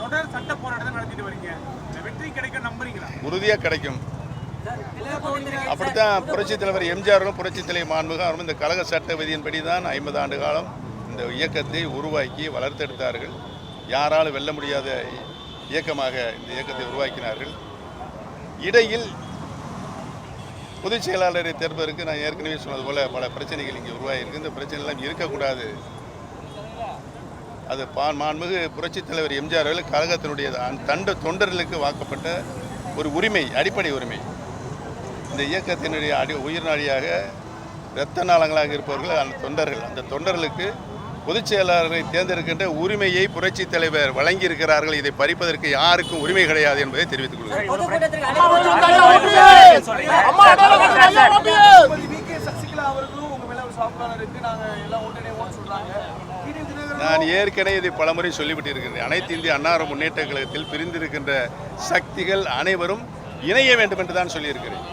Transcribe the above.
தொடர் சட்ட போராட்டத்தை நடத்திட்டு வரீங்க. வெற்றி கிடைக்கும் நம்புறீங்களா? உறுதியாக கிடைக்கும். அப்படித்தான் புரட்சித் தலைவர் எம்ஜிஆரும் புரட்சித் தலைவர் மாண்புமிகு அவரும் இந்த கழக சட்ட விதியின்படி தான் 50 ஆண்டு காலம் இந்த இயக்கத்தை உருவாக்கி வளர்த்தெடுத்தார்கள். யாராலும் வெல்ல முடியாத இயக்கமாக இந்த இயக்கத்தை உருவாக்கினார்கள். இடையில் பொதுச் செயலாளரை தேர்வதற்கு நான் ஏற்கனவே சொன்னது போல பல பிரச்சனைகள் இங்கே உருவாகியிருக்கு. இந்த பிரச்சனைலாம் இருக்கக்கூடாது. அது மாண்புமிகு புரட்சித் தலைவர் எம்ஜிஆர் அவர்கள் கழகத்தினுடைய தொண்டர்களுக்கு வாக்கப்பட்ட ஒரு உரிமை, அடிப்படை உரிமை. இந்த இயக்கத்தினுடைய உயிர் நாடியாக இரத்த நாளங்களாக இருப்பவர்கள் அந்த தொண்டர்கள். அந்த தொண்டர்களுக்கு பொதுச் செயலாளரை தேர்ந்தெடுக்கின்ற உரிமையை புரட்சித் தலைவர் வழங்கியிருக்கிறார்கள். இதை பறிப்பதற்கு யாருக்கும் உரிமை கிடையாது என்பதை தெரிவித்துக் கொள்கிறேன். நான் ஏற்கனவே இதை பலமுறை சொல்லிவிட்டிருக்கிறேன். அனைத்து இந்திய அண்ணா முன்னேற்ற கழகத்தில் பிரிந்திருக்கின்ற சக்திகள் அனைவரும் இணைய வேண்டும் என்று தான் சொல்லியிருக்கிறேன்.